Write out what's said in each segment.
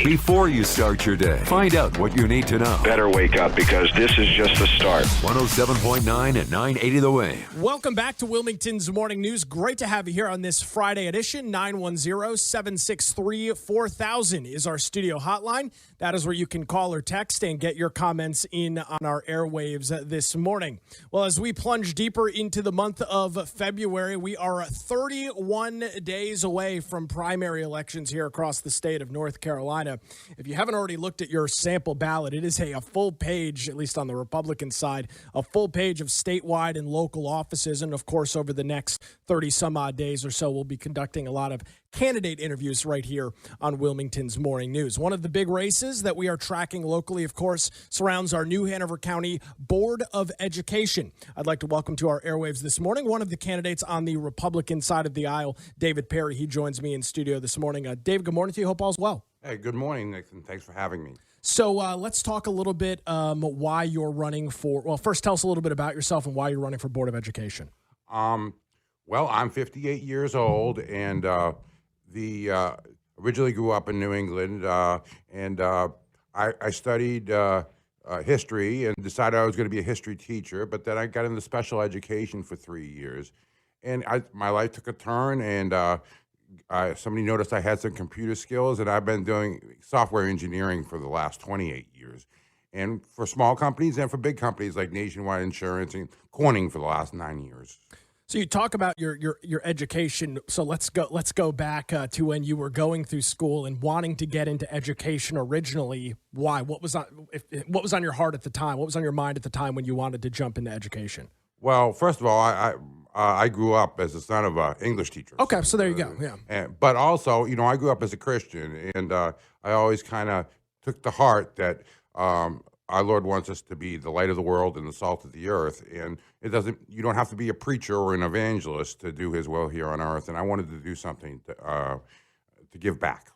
right. Before you start your day, find out what you need to know. Better wake up because this is just the start. 107.9 and 980 The Wave. Welcome back to Wilmington's Morning News. Great to have you here on this Friday edition. 910-763-4000 is our studio hotline. That is where you can call or text and get your comments in on our airwaves this morning. Well, as we plunge deeper into the month of February, we are 31 days away from primary elections here across the state of North Carolina. If you haven't already looked at your sample ballot, it is a full page, at least on the Republican side, a full page of statewide and local offices. And of course, over the next 30 some odd days or so, we'll be conducting a lot of candidate interviews right here on Wilmington's Morning News. One of the big races that we are tracking locally, of course, surrounds our New Hanover County Board of Education. I'd like to welcome to our airwaves this morning one of the candidates on the Republican side of the aisle, David Perry. He joins me in studio this morning. Dave, good morning to you. Hope all's well. Hey, good morning, Nixon. Thanks for having me. So let's talk a little bit why you're running for, well, first tell us a little bit about yourself and why you're running for Board of Education. Well, I'm 58 years old, and originally grew up in New England, and I studied history and decided I was going to be a history teacher, but then I got into special education for 3 years, and my life took a turn, and somebody noticed I had some computer skills, and I've been doing software engineering for the last 28 years, and for small companies and for big companies like Nationwide Insurance and Corning for the last 9 years. So you talk about your education. So let's go back to when you were going through school and wanting to get into education originally. Why? What was on your heart at the time? What was on your mind at the time when you wanted to jump into education? Well, first of all, I grew up as the son of an English teacher. Okay, so there you go. Yeah. But also, I grew up as a Christian, and I always kind of took to heart that our Lord wants us to be the light of the world and the salt of the earth, and you don't have to be a preacher or an evangelist to do His will here on earth. And I wanted to do something to give back.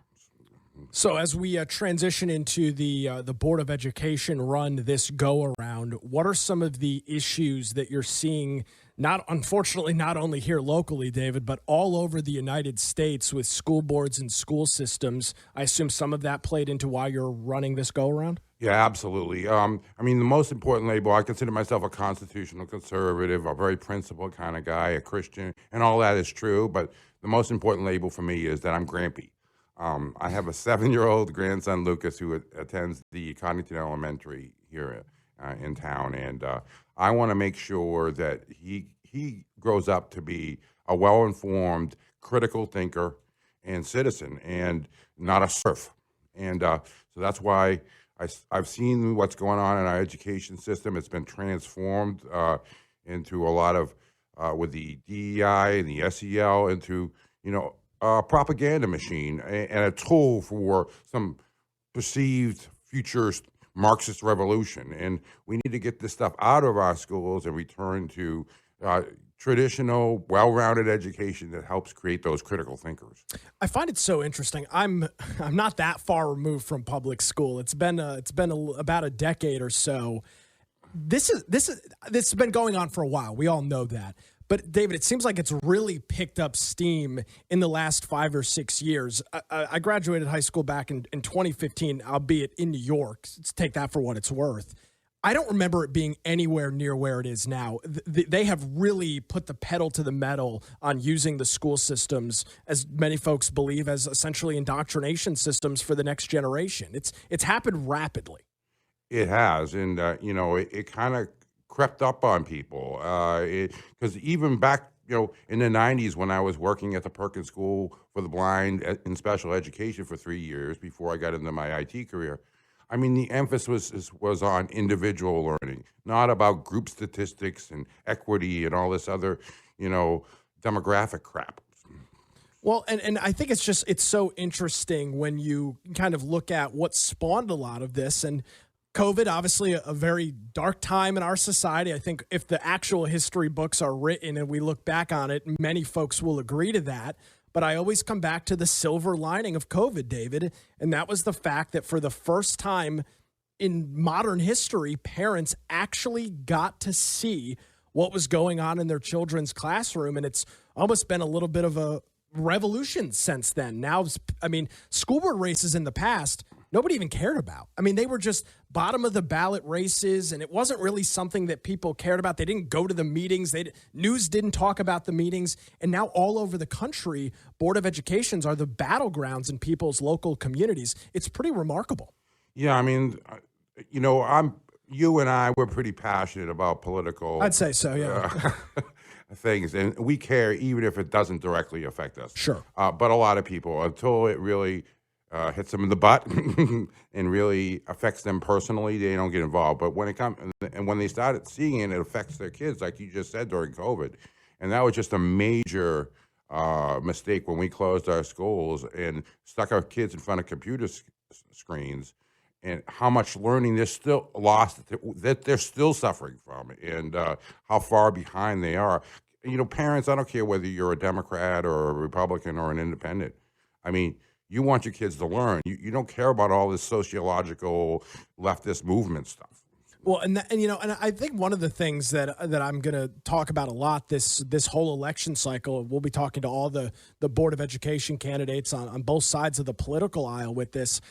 So as we transition into the Board of Education run this go around, what are some of the issues that you're seeing? Unfortunately, not only here locally, David, but all over the United States with school boards and school systems. I assume some of that played into why you're running this go around. Yeah, absolutely. The most important label, I consider myself a constitutional conservative, a very principled kind of guy, a Christian, and all that is true. But the most important label for me is that I'm Grampy. I have a 7-year-old grandson, Lucas, who attends the Coddington Elementary here in town, and I want to make sure that he grows up to be a well-informed, critical thinker and citizen, and not a serf. And so that's why I've seen what's going on in our education system. It's been transformed into a lot of, with the DEI and the SEL, into, a propaganda machine and a tool for some perceived future Marxist revolution. And we need to get this stuff out of our schools and return to traditional, well-rounded education that helps create those critical thinkers. I find it so interesting. I'm not that far removed from public school. It's been about a decade or so. This has been going on for a while. We all know that. But, David, it seems like it's really picked up steam in the last 5 or 6 years. I graduated high school back in 2015, albeit in New York. Let's take that for what it's worth. I don't remember it being anywhere near where it is now. They have really put the pedal to the metal on using the school systems, as many folks believe, as essentially indoctrination systems for the next generation. It's happened rapidly. It has, and, it kind of crept up on people, because even back, in the 90s when I was working at the Perkins School for the Blind in special education for 3 years before I got into my IT career, the emphasis was on individual learning, not about group statistics and equity and all this other, demographic crap. Well, and I think it's so interesting when you kind of look at what spawned a lot of this. And COVID, obviously a very dark time in our society. I think if the actual history books are written and we look back on it, many folks will agree to that. But I always come back to the silver lining of COVID, David, and that was the fact that for the first time in modern history, parents actually got to see what was going on in their children's classroom, and it's almost been a little bit of a revolution since then. Now, school board races in the past, nobody even cared about. I mean, they were just bottom of the ballot races, and it wasn't really something that people cared about. They didn't go to the meetings. News didn't talk about the meetings. And now all over the country, Board of Educations are the battlegrounds in people's local communities. It's pretty remarkable. Yeah, I mean, you and I, we're pretty passionate about political. I'd say so, yeah. Things, and we care even if it doesn't directly affect us. Sure. But a lot of people, until it really hits them in the butt and really affects them personally, they don't get involved. But when it comes, and when they started seeing it, it affects their kids, like you just said, during COVID. And that was just a major mistake when we closed our schools and stuck our kids in front of computer screens, and how much learning they're still lost, that they're still suffering from, and how far behind they are. Parents, I don't care whether you're a Democrat or a Republican or an independent. I mean, you want your kids to learn. You don't care about all this sociological leftist movement stuff. Well, and I think one of the things that I'm going to talk about a lot this whole election cycle, we'll be talking to all the Board of Education candidates on both sides of the political aisle with this.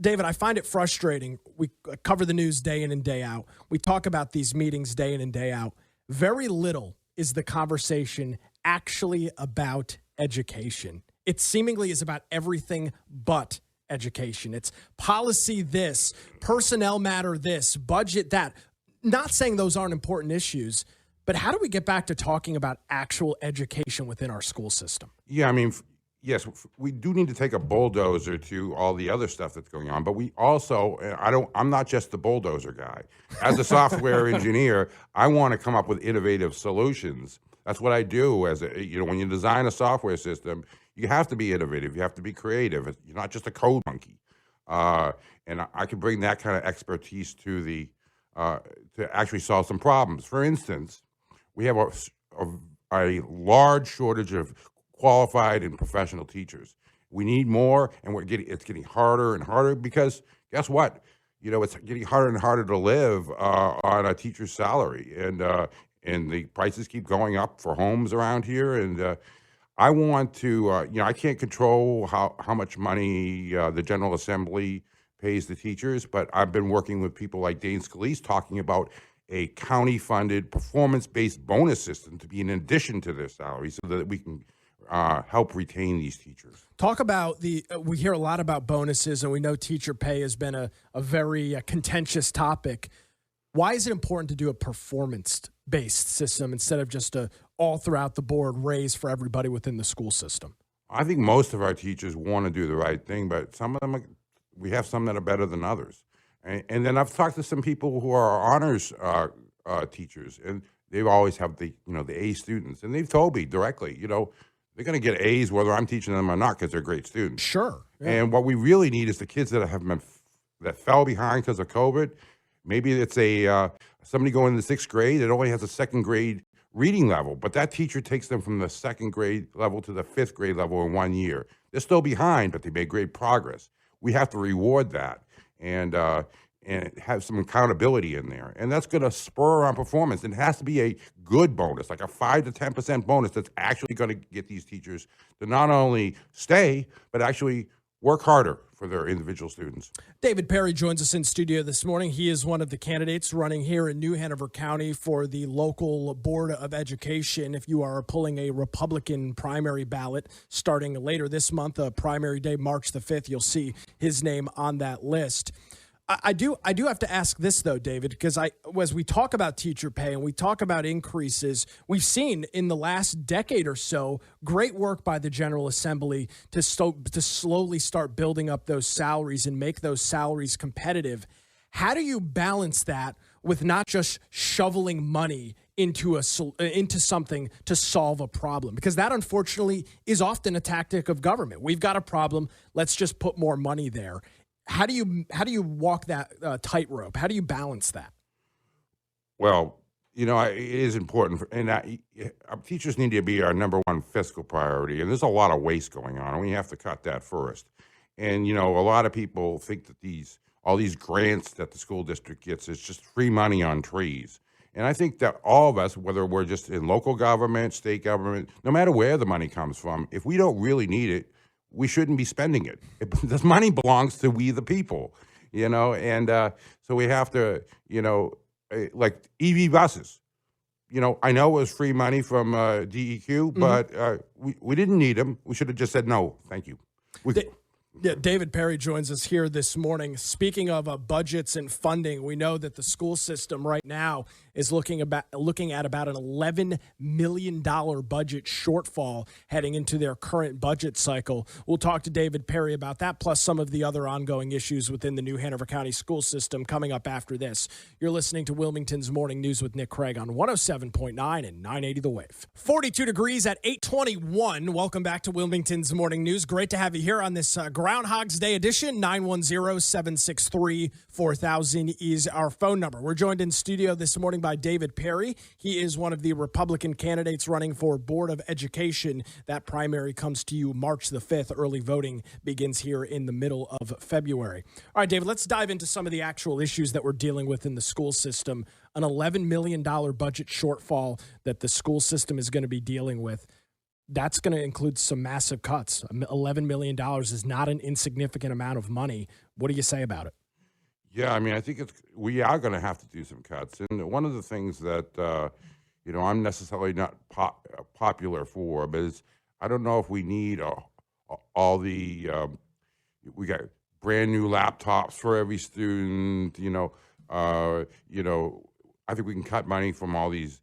David, I find it frustrating. We cover the news day in and day out. We talk about these meetings day in and day out. Very little is the conversation actually about education. It seemingly is about everything but education. It's policy this, personnel matter this, budget that. Not saying those aren't important issues, but how do we get back to talking about actual education within our school system? Yeah, I mean, yes, we do need to take a bulldozer to all the other stuff that's going on, but we also, I'm not just the bulldozer guy. As a software engineer, I want to come up with innovative solutions. That's what I do when you design a software system, you have to be innovative. You have to be creative. You're not just a code monkey. And I can bring that kind of expertise to to actually solve some problems. For instance, we have a large shortage of qualified and professional teachers. We need more, and it's getting harder and harder because guess what? It's getting harder and harder to live on a teacher's salary, and the prices keep going up for homes around here. And I want to, I can't control how much money the General Assembly pays the teachers, but I've been working with people like Dane Scalise talking about a county-funded, performance-based bonus system to be in addition to their salary so that we can help retain these teachers. Talk about we hear a lot about bonuses, and we know teacher pay has been a very contentious topic. Why is it important to do a performance-based system instead of just a all throughout the board raise for everybody within the school system? I think most of our teachers want to do the right thing, but some of them, we have some that are better than others. And then I've talked to some people who are honors teachers, and they always have the A students, and they've told me directly, they're going to get A's whether I'm teaching them or not because they're great students. Sure. Yeah. And what we really need is the kids that fell behind because of COVID. Maybe it's somebody going to the 6th grade that only has a 2nd grade reading level, but that teacher takes them from the 2nd grade level to the 5th grade level in 1 year. They're still behind, but they made great progress. We have to reward that and have some accountability in there. And that's going to spur on performance. It has to be a good bonus, like a 5 to 10% bonus that's actually going to get these teachers to not only stay, but actually work harder for their individual students. David Perry joins us in studio this morning. He is one of the candidates running here in New Hanover County for the local Board of Education. If you are pulling a Republican primary ballot starting later this month, primary day, March the 5th, you'll see his name on that list. I do have to ask this, though, David, because as we talk about teacher pay and we talk about increases, we've seen in the last decade or so great work by the General Assembly to slowly start building up those salaries and make those salaries competitive. How do you balance that with not just shoveling money into something to solve a problem? Because that, unfortunately, is often a tactic of government. We've got a problem. Let's just put more money there. How do you walk that tightrope? How do you balance that? Well, it is important, teachers need to be our number one fiscal priority, and there's a lot of waste going on, and we have to cut that first. And a lot of people think that all these grants that the school district gets is just free money on trees. And I think that all of us, whether we're just in local government, state government, no matter where the money comes from, if we don't really need it, we shouldn't be spending it. This money belongs to we the people, and so we have to, like EV buses. I know it was free money from DEQ, but we didn't need them. We should have just said no, thank you. Yeah, David Perry joins us here this morning. Speaking of budgets and funding, we know that the school system right now is looking at about an $11 million budget shortfall heading into their current budget cycle. We'll talk to David Perry about that, plus some of the other ongoing issues within the new Hanover County school system coming up after this. You're listening to Wilmington's Morning News with Nick Craig on 107.9 and 980 The Wave. 42 degrees at 8:21. Welcome back to Wilmington's Morning News. Great to have you here on this Groundhog's Day edition. 910-763-4000 is our phone number. We're joined in studio this morning by David Perry. He is one of the Republican candidates running for Board of Education. That primary comes to you March the 5th. Early voting begins here in the middle of February. All right, David, let's dive into some of the actual issues that we're dealing with in the school system. An $11 million budget shortfall that the school system is going to be dealing with. That's going to include some massive cuts. $11 million is not an insignificant amount of money. What do you say about it? Yeah, I mean, I think we are going to have to do some cuts. And one of the things that, I'm necessarily not popular for, but is I don't know if we need all the, we got brand new laptops for every student, I think we can cut money from all these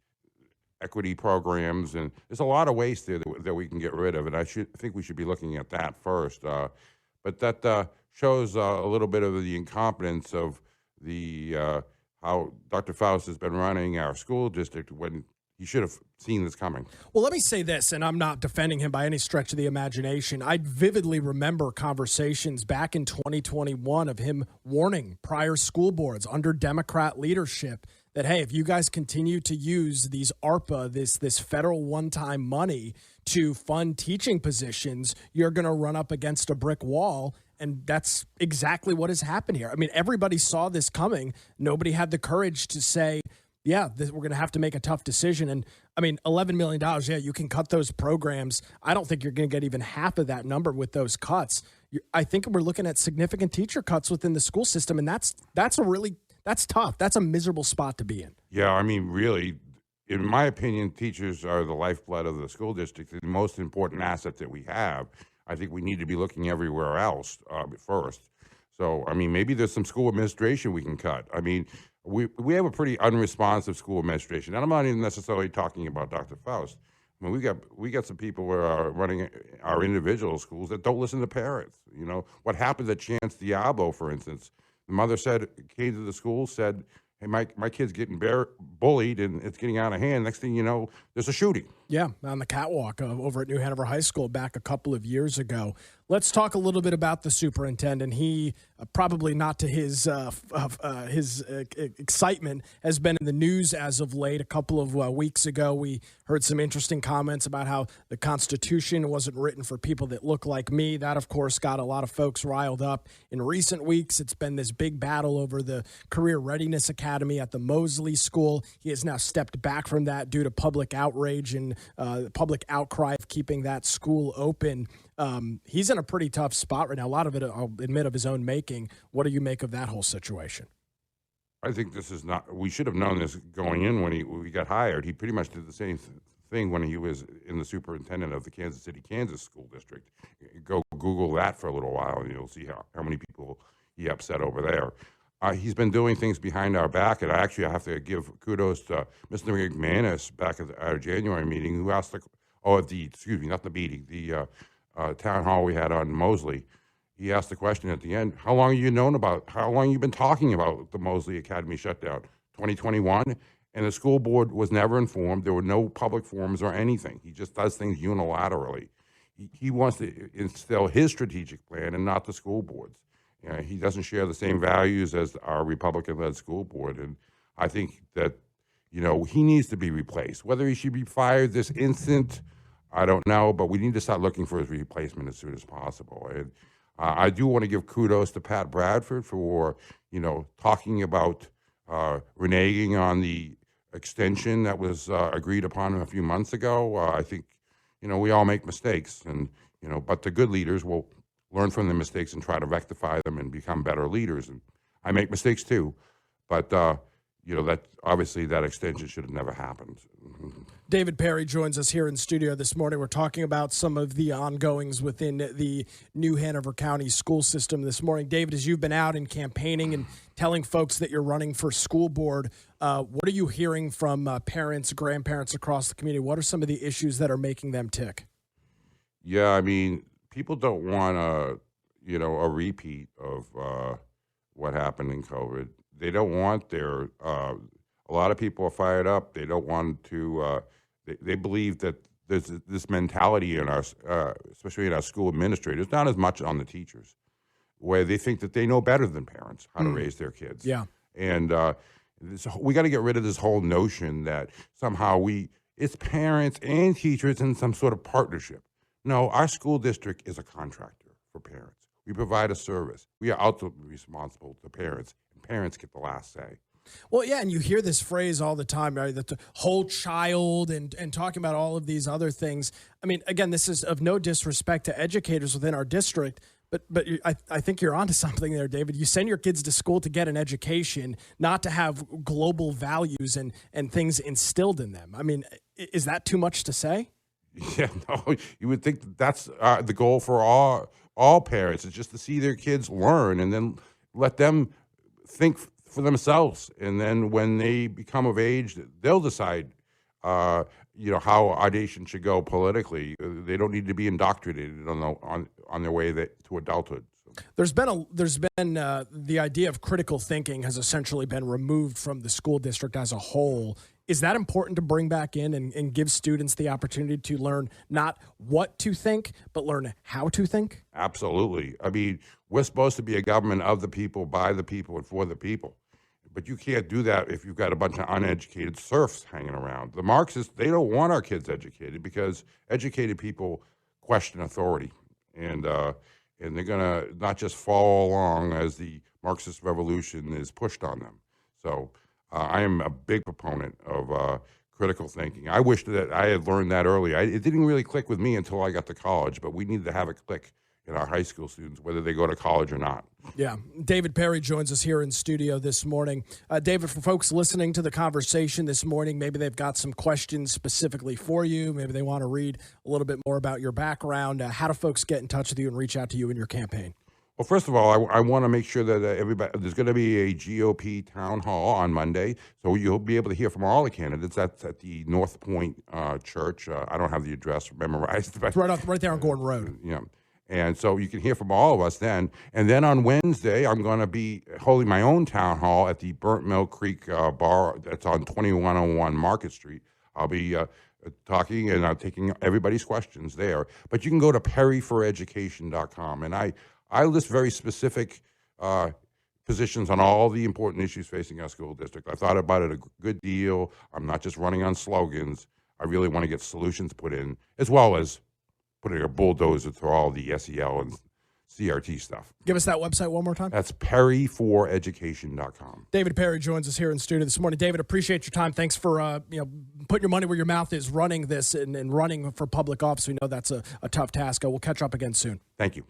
equity programs, and there's a lot of waste there that we can get rid of, and I think we should be looking at that first. But that shows a little bit of the incompetence of the how Dr. Faust has been running our school district when he should have seen this coming. Well, let me say this, and I'm not defending him by any stretch of the imagination. I vividly remember conversations back in 2021 of him warning prior school boards under Democrat leadership that, hey, if you guys continue to use these ARPA, this federal one-time money to fund teaching positions, you're going to run up against a brick wall. And that's exactly what has happened here. I mean, everybody saw this coming. Nobody had the courage to say, yeah, we're going to have to make a tough decision. And I mean, $11 million, yeah, you can cut those programs. I don't think you're going to get even half of that number with those cuts. I think we're looking at significant teacher cuts within the school system, and that's tough. That's a miserable spot to be in. Yeah, I mean, really, in my opinion, teachers are the lifeblood of the school district, the most important asset that we have. I think we need to be looking everywhere else first. So, I mean, maybe there's some school administration we can cut. I mean, we have a pretty unresponsive school administration, and I'm not even necessarily talking about Dr. Faust. I mean, we got some people who are running our individual schools that don't listen to parents. What happened at Chance Diablo, for instance? The mother came to the school, said, hey, my kid's getting bullied and it's getting out of hand. Next thing you know, there's a shooting. Yeah, on the catwalk over at New Hanover High School back a couple of years ago. Let's talk a little bit about the superintendent. He, probably not to his excitement, has been in the news as of late. A couple of weeks ago, we heard some interesting comments about how the Constitution wasn't written for people that look like me. That, of course, got a lot of folks riled up. In recent weeks, it's been this big battle over the Career Readiness Academy at the Mosley School. He has now stepped back from that due to public outrage and public outcry of keeping that school open. He's in a pretty tough spot right now. A lot of it, I'll admit, of his own making. What do you make of that whole situation? I think this is not. We should have known this going in when he got hired. He pretty much did the same thing when he was in the superintendent of the Kansas City, Kansas school district. Go Google that for a little while, and you'll see how many people he upset over there. He's been doing things behind our back, and I have to give kudos to Mr. McManus back at our January meeting, who asked the town hall we had on Mosley. He asked the question at the end, how long have you been talking about the Mosley Academy shutdown? 2021? And the school board was never informed. There were no public forums or anything. He just does things unilaterally. He wants to instill his strategic plan and not the school board's. He doesn't share the same values as our Republican-led school board, and I think that, he needs to be replaced. Whether he should be fired this instant, I don't know, but we need to start looking for his replacement as soon as possible. And I do want to give kudos to Pat Bradford for, talking about reneging on the extension that was agreed upon a few months ago. I think, we all make mistakes, and But the good leaders will learn from the mistakes and try to rectify them and become better leaders. And I make mistakes too, but that obviously that extension should have never happened. David Perry joins us here in studio this morning. We're talking about some of the ongoings within the New Hanover County school system this morning. David, as you've been out and campaigning and telling folks that you're running for school board, what are you hearing from parents, grandparents across the community? What are some of the issues that are making them tick? Yeah, I mean, people don't want a repeat of what happened in COVID. They don't want a lot of people are fired up. They don't want to, they believe that there's this mentality in us, especially in our school administrators, not as much on the teachers, where they think that they know better than parents how to raise their kids. Yeah. And we got to get rid of this whole notion that somehow it's parents and teachers in some sort of partnership. No, our school district is a contractor for parents. We provide a service. We are ultimately responsible to parents, and parents get the last say. Well, yeah, and you hear this phrase all the time, right? That the whole child and talking about all of these other things. I mean, again, this is of no disrespect to educators within our district, but I think you're onto something there, David. You send your kids to school to get an education, not to have global values and things instilled in them. I mean, is that too much to say? Yeah, no, you would think that's the goal for all parents, is just to see their kids learn and then let them think for themselves. And then when they become of age, they'll decide, how our nation should go politically. They don't need to be indoctrinated on their way to adulthood. So. There's been the idea of critical thinking has essentially been removed from the school district as a whole. Is that important to bring back in and give students the opportunity to learn not what to think, but learn how to think? Absolutely. I mean, we're supposed to be a government of the people, by the people, and for the people. But you can't do that if you've got a bunch of uneducated serfs hanging around. The Marxists, they don't want our kids educated because educated people question authority. And they're going to not just follow along as the Marxist revolution is pushed on them. So I am a big proponent of critical thinking. I wish that I had learned that early. It didn't really click with me until I got to college, but we need to have it click in our high school students, whether they go to college or not. Yeah. David Perry joins us here in studio this morning. David, for folks listening to the conversation this morning, maybe they've got some questions specifically for you. Maybe they want to read a little bit more about your background. How do folks get in touch with you and reach out to you in your campaign? Well, first of all, I want to make sure that there's going to be a GOP town hall on Monday, so you'll be able to hear from all the candidates. That's at the North Point Church. I don't have the address memorized. But, it's right there on Gordon Road. Yeah. And so you can hear from all of us then. And then on Wednesday, I'm going to be holding my own town hall at the Burnt Mill Creek Bar that's on 2101 Market Street. I'll be talking and taking everybody's questions there. But you can go to perryforeducation.com. And I list very specific positions on all the important issues facing our school district. I thought about it a good deal. I'm not just running on slogans. I really want to get solutions put in, as well as putting a bulldozer through all the SEL and CRT stuff. Give us that website one more time. That's perryforeducation.com. David Perry joins us here in studio this morning. David, appreciate your time. Thanks for putting your money where your mouth is, running this and running for public office. We know that's a tough task. We'll catch up again soon. Thank you.